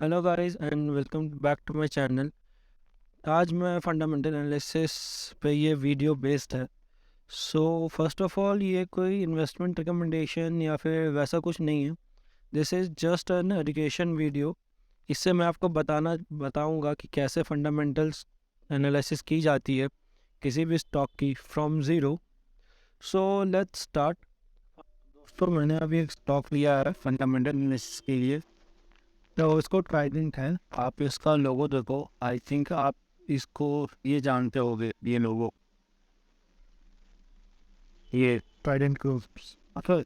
Hello guys and welcome back to my channel. आज मैं fundamental analysis पे ये वीडियो बेस्ड है। सो फर्स्ट ऑफ ऑल ये कोई इन्वेस्टमेंट रिकमेंडेशन या फिर वैसा कुछ नहीं है। This is just an education video. इससे मैं आपको बताऊंगा कि कैसे फंडामेंटल्स एनालिसिस की जाती है किसी भी स्टॉक की from zero. So let's start. दोस्तों, मैंने अभी एक स्टॉक लिया है फंडामेंटल एनालिसिस के लिए। तो इसको ट्राइडेंट है। आप इसका लोगो देखो, आई थिंक आप इसको ये जानते होगे, ये लोगो, ये ट्राइडेंट ग्रुप्स। अच्छा,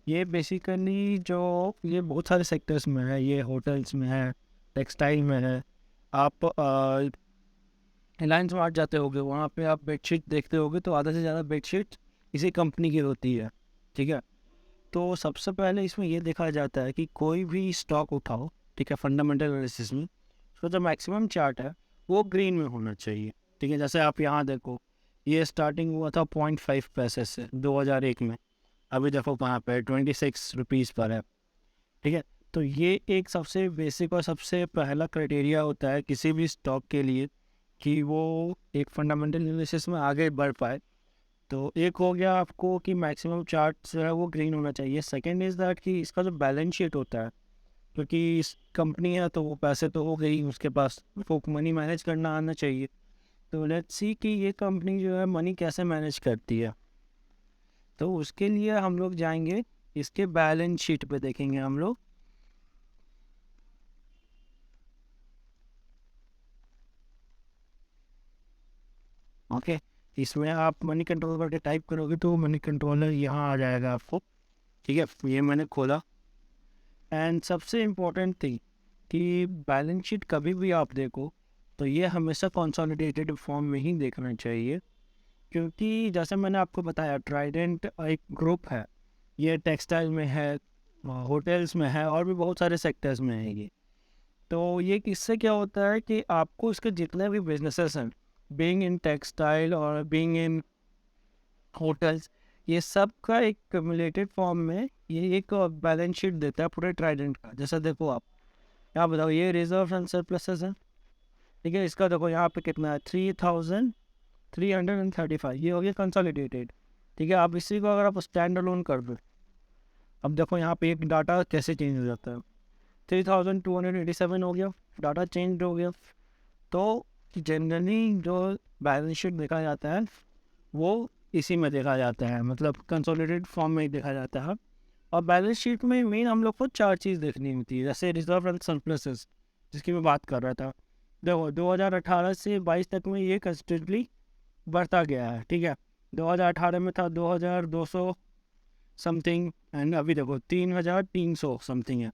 ये बेसिकली जो ये बहुत सारे सेक्टर्स में है, ये होटल्स में है, टेक्सटाइल में है। आप रिलायंस मार्ट जाते होगे, वहाँ पे आप बेडशीट देखते होगे तो आधा से ज़्यादा बेडशीट इसी कंपनी की होती है। ठीक है। तो सबसे पहले इसमें ये देखा जाता है कि कोई भी स्टॉक उठाओ, ठीक है, फंडामेंटल एनालिसिस में उसका जो मैक्सिमम चार्ट है वो ग्रीन में होना चाहिए। ठीक है, जैसे आप यहाँ देखो, ये स्टार्टिंग हुआ था 0.5 पैसे से 2001 में। अभी देखो कहाँ पे 26 रुपीज़ पर है। ठीक है। तो ये एक सबसे बेसिक और सबसे पहला क्राइटेरिया होता है किसी भी स्टॉक के लिए कि वो एक फंडामेंटल एनालिसिस में आगे बढ़ पाए। तो एक हो गया आपको कि मैक्सिमम चार्ट जो है वो ग्रीन होना चाहिए। सेकंड इज़ दैट कि इसका जो बैलेंस शीट होता है, क्योंकि इस कंपनी है तो वो पैसे तो हो गई उसके पास, वो मनी मैनेज करना आना चाहिए। तो लेट्स सी कि ये कंपनी जो है मनी कैसे मैनेज करती है। तो उसके लिए हम लोग जाएंगे, इसके बैलेंस शीट पे देखेंगे हम लोग। ओके। इसमें आप मनी कंट्रोल करके टाइप करोगे तो मनी कंट्रोलर यहाँ आ जाएगा आपको। ठीक है, ये मैंने खोला। एंड सबसे इम्पोर्टेंट थिंग कि बैलेंस शीट कभी भी आप देखो तो ये हमेशा कंसोलिडेटेड फॉर्म में ही देखना चाहिए, क्योंकि जैसे मैंने आपको बताया ट्राइडेंट एक ग्रुप है। ये टेक्सटाइल में है, होटल्स में है, और भी बहुत सारे सेक्टर्स में है ये। तो ये किससे क्या होता है कि आपको इसके जितने भी बिजनेसेस हैं, बीइंग इन टेक्सटाइल और बीइंग इन होटल्स, ये सब का एक कम्युलेटेड फॉर्म में ये एक बैलेंस शीट देता है पूरे ट्राइडेंट का। जैसा देखो आप यहाँ बताओ, ये रिजर्व एंड सरप्लसेस है। ठीक है, इसका देखो यहाँ पे कितना है, 3335, ये हो गया कंसोलिडेटेड। ठीक है, आप इसी को अगर आप स्टैंड अलोन कर दो, अब देखो यहाँ पे एक डाटा कैसे चेंज हो जाता है। 3287 हो गया, डाटा चेंज हो गया। तो जनरली जो बैलेंस शीट देखा जाता है वो इसी में देखा जाता है, मतलब कंसोलिडेटेड फॉर्म में ही देखा जाता है। और बैलेंस शीट में मेन हम लोग को चार चीज़ देखनी होती है, जैसे रिजर्व एंड सरप्लसेस जिसकी मैं बात कर रहा था। देखो 2018 से 22 तक में ये कंस्टेंटली बढ़ता गया है। ठीक है, 2018 में था 2200 समथिंग, एंड अभी देखो 3300 समथिंग है।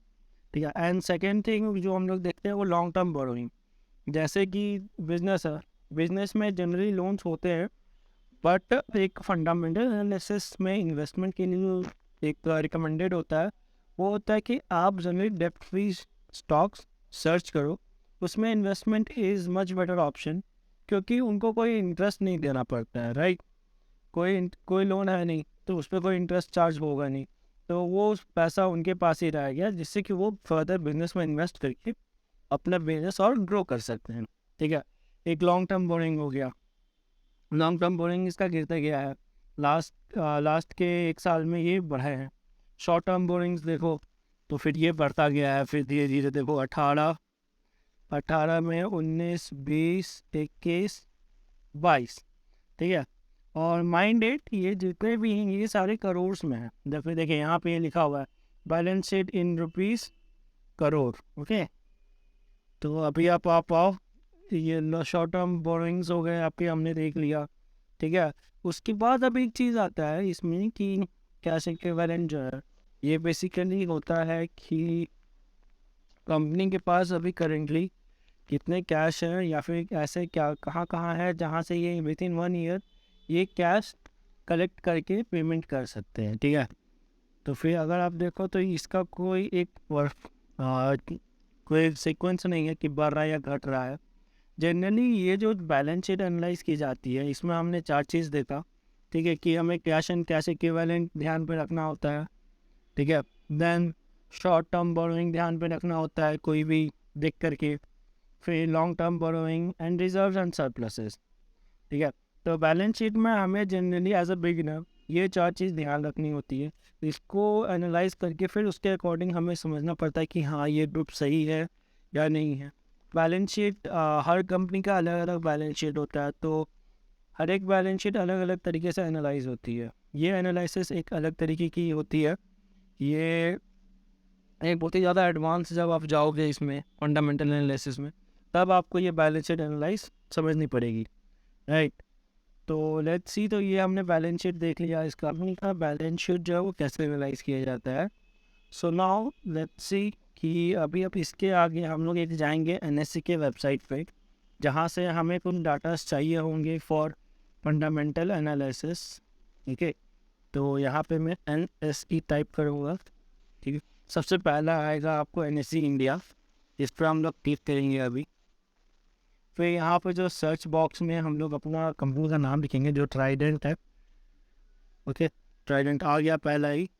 ठीक है। एंड सेकेंड थिंग जो हम लोग देखते हैं वो लॉन्ग टर्म बोरोइंग। जैसे कि बिजनेस है, बिजनेस में जनरली लोन्स होते हैं, बट एक फंडामेंटल एनालिसिस में इन्वेस्टमेंट के लिए जो एक रिकमेंडेड होता है वो होता है कि आप जनरली डेप्ट फ्री स्टॉक्स सर्च करो। उसमें investment is much better option, क्योंकि उनको कोई इंटरेस्ट नहीं देना पड़ता है, राइट। कोई लोन है नहीं तो उस पर कोई इंटरेस्ट चार्ज होगा नहीं। तो वो पैसा उनके पास ही रहेगा, जिससे कि वो फर्दर बिजनेस में इन्वेस्ट करके अपना बिजनेस और ग्रो कर सकते हैं। ठीक है, एक लॉन्ग टर्म बोरिंग हो गया। लॉन्ग टर्म बोरिंग इसका गिरता गया है, लास्ट के एक साल में ये बढ़े हैं। शॉर्ट टर्म बोरिंग्स देखो तो फिर ये बढ़ता गया है, फिर धीरे धीरे देखो 18, 18 में 19, 20, 21, 22। ठीक है। और माइंड डेट ये जितने भी हैं ये सारे करोड़ में हैं। देखिए देखिए यहाँ पे ये लिखा हुआ है balance sheet in rupees crore. Okay. तो अभी आप आओ, ये शॉर्ट टर्म बोरोइंग्स हो गए आपके, हमने देख लिया। ठीक है। उसके बाद अब एक चीज़ आता है इसमें कि कैश इक्विवेलेंट जो है, ये बेसिकली होता है कि कंपनी के पास अभी करेंटली कितने कैश हैं, या फिर ऐसे क्या कहाँ कहाँ है जहाँ से ये विद इन 1 ईयर ये कैश कलेक्ट करके पेमेंट कर सकते हैं। ठीक है। तो फिर अगर आप देखो तो इसका कोई एक कोई सीक्वेंस नहीं है कि बढ़ रहा है या घट रहा है। जनरली ये जो बैलेंस शीट एनालाइज की जाती है इसमें हमने चार चीज़ देखा। ठीक है, कि हमें कैश एंड कैश इक्विवेलेंट ध्यान पे रखना होता है। ठीक है। देन शॉर्ट टर्म बोरोइंग ध्यान पे रखना होता है, कोई भी देख करके, फिर long term borrowing and reserves and surpluses. ठीक है, तो बैलेंस शीट में हमें जनरली एज अ बिगिनर ये 4 चीज़ ध्यान रखनी होती है। इसको एनालाइज करके फिर उसके अकॉर्डिंग हमें समझना पड़ता है कि हाँ ये ग्रुप सही है या नहीं है। बैलेंस शीट हर कंपनी का अलग अलग बैलेंस शीट होता है, तो हर एक बैलेंस शीट अलग अलग तरीके से एनालाइज होती है। ये एनालिसिस एक अलग तरीके की होती है। ये एक बहुत ही ज़्यादा एडवांस, जब आप जाओगे इसमें फंडामेंटल एनालिसिस में, तब आपको ये बैलेंस शीट एनालाइज समझनी पड़ेगी, राइट। तो लेट्स सी, तो ये हमने बैलेंस शीट देख लिया, इस कंपनी का बैलेंस शीट जो है वो कैसे एनालाइज किया जाता है। सो नाउ लेट्स सी कि अभी अब इसके आगे हम लोग एक जाएंगे एनएससी के वेबसाइट पे, जहाँ से हमें कुछ डाटास चाहिए होंगे फॉर फंडामेंटल एनालिसिस। ठीक है, तो यहाँ पे मैं एनएसई टाइप करूँगा। ठीक है, सबसे पहला आएगा आपको एनएससी इंडिया, इस पर हम लोग क्लिक करेंगे अभी। फिर यहाँ पे जो सर्च बॉक्स में हम लोग अपना कंपनी का नाम लिखेंगे जो ट्राइडेंट है। ओके, ट्राइडेंट आ गया पहला ही।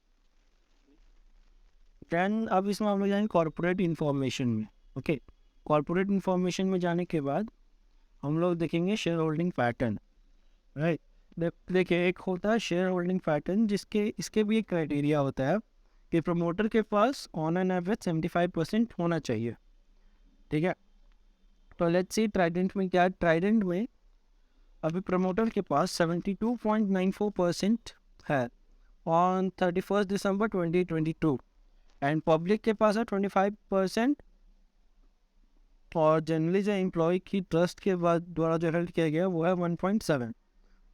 देन अब इसमें हम लोग जाएंगे कॉर्पोरेट इन्फॉर्मेशन में। ओके, कॉर्पोरेट इन्फॉर्मेशन में जाने के बाद हम लोग देखेंगे शेयर होल्डिंग पैटर्न, राइट। देखिए, एक होता है शेयर होल्डिंग पैटर्न, जिसके इसके भी एक क्राइटेरिया होता है कि प्रमोटर के पास ऑन एन एवरेज 75% होना चाहिए। ठीक है, तो लेट्स सी ट्राइडेंट में क्या है। ट्राइडेंट में अभी प्रमोटर के पास 72.94% है ऑन 31 दिसंबर 2022, एंड पब्लिक के पास है 25%, और जनरली जो एम्प्लॉय की ट्रस्ट के बाद द्वारा जो हेल्ड किया गया वो है 1.7।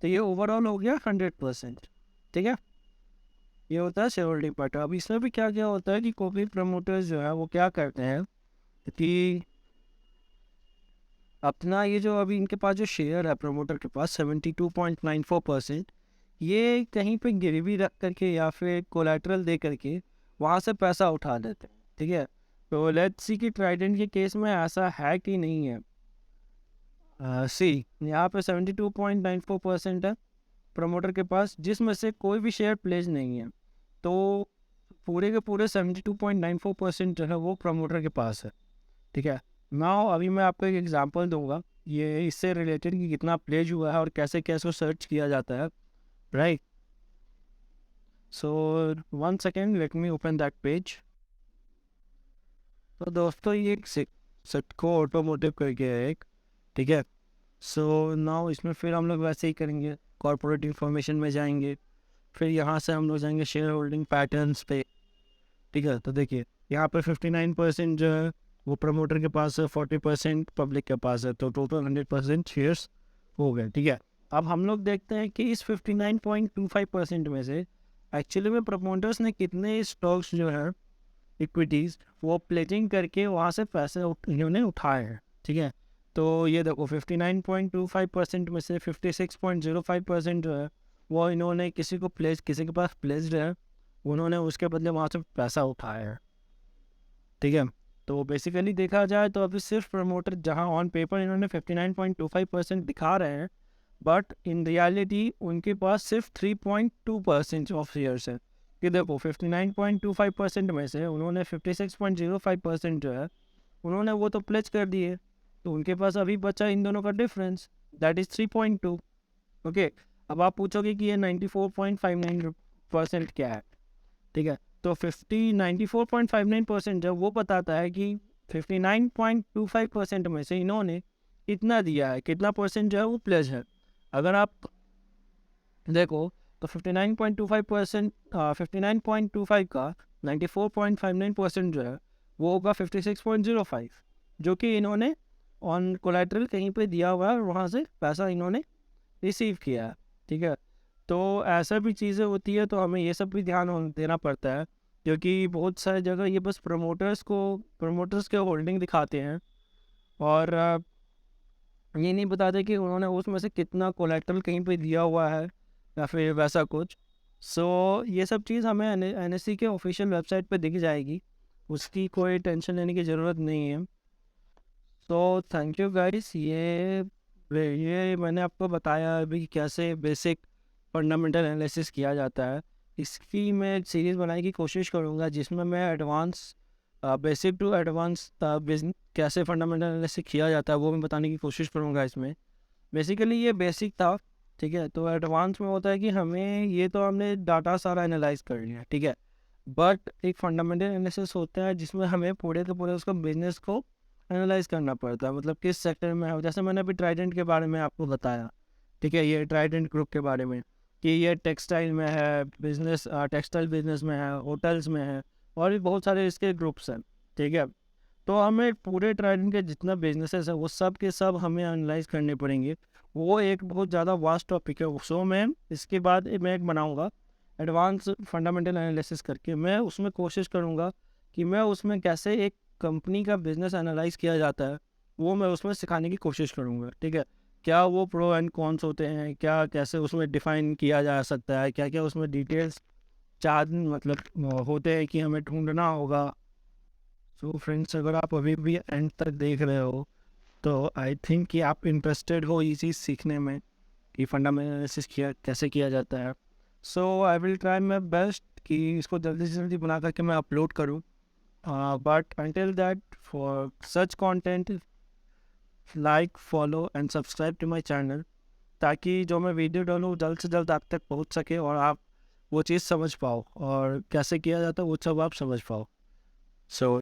तो ये ओवरऑल हो गया 100%। ठीक है, ये होता है शेयर होल्डिंग पैटर्न। अब इसमें भी क्या क्या होता है कि कोई भी प्रमोटर्स जो है वो क्या करते हैं कि अपना ये जो अभी इनके पास जो शेयर है प्रमोटर के पास 72.94%, ये कहीं पे गिरवी रख करके या फिर कोलैटरल दे करके वहाँ से पैसा उठा देते हैं। ठीक है, तो लेट्स सी कि ट्राइडेंट के केस में ऐसा है कि नहीं है। सी यहाँ पे 72.94% है प्रमोटर के पास, जिसमें से कोई भी शेयर प्लेज नहीं है, तो पूरे के पूरे 72.94% जो है वो प्रमोटर के पास है। ठीक है, नाउ अभी मैं आपको एक एग्जांपल दूंगा ये इससे रिलेटेड कि कितना प्लेज हुआ है और कैसे कैसे सर्च किया जाता है, right. So 1 second, let me open that page. तो दोस्तों ये एक सेटको ऑटोमोटिव करके है एक। ठीक है, सो नाउ इसमें फिर हम लोग वैसे ही करेंगे, कॉर्पोरेट इंफॉर्मेशन में जाएंगे, फिर यहाँ से हम लोग जाएंगे शेयर होल्डिंग पैटर्न्स पे। ठीक है, तो देखिए यहाँ पर 59% जो है वो प्रमोटर के पास है, 40% पब्लिक के पास है, तो टोटल 100% शेयर्स हो गए। ठीक है, अब हम लोग देखते हैं कि इस 59.25% में से एक्चुअली में प्रमोटर्स ने कितने स्टॉक्स जो है इक्विटीज़ वो प्लेजिंग करके वहाँ से पैसे इन्होंने उठाए हैं। ठीक है, तो ये देखो 59.25% में से 56.05% जो है वो इन्होंने किसी को प्लेज, किसी के पास प्लेस्ड है, उन्होंने उसके बदले वहाँ से पैसा उठाया है। ठीक है, तो बेसिकली देखा जाए तो अभी सिर्फ प्रमोटर जहाँ ऑन पेपर इन्होंने 59.25% दिखा रहे हैं, बट इन रियलिटी उनके पास सिर्फ 3.2% ऑफ शेयर्स है। कि देखो 59.25% में से उन्होंने 56.05% जो है उन्होंने वो तो प्लेज कर दिए, तो उनके पास अभी बचा इन दोनों का डिफरेंस, दैट इज़ 3.2। ओके, अब आप पूछोगे कि ये 94.59% क्या है। ठीक है, तो 94.59% जब वो बताता है कि 59.25% में से इन्होंने कितना दिया है, कितना परसेंट जो है वो प्लेज है। अगर आप देखो तो 59.25% 59.25 का 94.59% जो है वो होगा 56.05, जो कि इन्होंने ऑन कोलैटरल कहीं पे दिया हुआ है और वहाँ से पैसा इन्होंने रिसीव किया है। ठीक है, तो ऐसा भी चीज़ें होती है, तो हमें ये सब भी ध्यान देना पड़ता है, क्योंकि बहुत सारी जगह ये बस प्रमोटर्स के होल्डिंग दिखाते हैं और ये नहीं बताते कि उन्होंने उसमें से कितना कोलेक्टरल कहीं पे दिया हुआ है या फिर वैसा कुछ। सो ये सब चीज़ हमें एनएससी के ऑफिशियल वेबसाइट पे दिख जाएगी, उसकी कोई टेंशन लेने की ज़रूरत नहीं है। तो थैंक यू गाइस, ये मैंने आपको बताया अभी कैसे बेसिक फंडामेंटल एनालिसिस किया जाता है। इसकी मैं एक सीरीज़ बनाने की कोशिश करूँगा जिसमें मैं advance basic to advance business कैसे फंडामेंटल एनालिसिस किया जाता है वो मैं बताने की कोशिश करूँगा इसमें। बेसिकली ये बेसिक था, ठीक है। तो एडवांस में होता है कि हमें ये तो हमने डाटा सारा एनालाइज कर लिया, ठीक है। बट एक फंडामेंटल एनालिसिस होता है जिसमें हमें पूरे के पूरे उसका बिजनेस को एनालाइज करना पड़ता है, मतलब किस सेक्टर में है। जैसे मैंने अभी ट्राइडेंट के बारे में आपको बताया, ठीक है, ये ट्राइडेंट ग्रुप के बारे में कि ये टेक्सटाइल में है बिजनेस, टेक्सटाइल बिजनेस में है, होटल्स में है, और भी बहुत सारे इसके ग्रुप्स हैं, ठीक है। तो हमें पूरे ट्राइडेंट के जितना बिजनेसेस है वो सब के सब हमें एनालाइज करने पड़ेंगे। वो एक बहुत ज़्यादा वास्ट टॉपिक है। सो मैं इसके बाद मैं एक बनाऊंगा एडवांस फंडामेंटल एनालिसिस करके, मैं उसमें कोशिश करूंगा कि मैं उसमें कैसे एक कंपनी का बिजनेस एनालाइज किया जाता है वो मैं उसमें सिखाने की कोशिश करूंगा, ठीक है। क्या वो प्रो एंड कॉन्स होते हैं, क्या कैसे उसमें डिफाइन किया जा सकता है, क्या क्या उसमें डिटेल्स चार्ज मतलब होते हैं कि हमें ढूंढना होगा। सो फ्रेंड्स, अगर आप अभी भी एंड तक देख रहे हो तो आई थिंक कि आप इंटरेस्टेड हो ये चीज़ सीखने में कि फंडामेंटल एनालिसिस किया कैसे किया जाता है। So I will try my best कि इसको जल्दी से जल्दी बना करके मैं अपलोड करूँ। But until that, for such content, like, follow and subscribe to my channel, ताकि जो मैं वीडियो डालूँ जल्द से जल्द आप तक पहुंच सके और आप वो चीज़ समझ पाओ और कैसे किया जाता है वो सब आप समझ पाओ। सो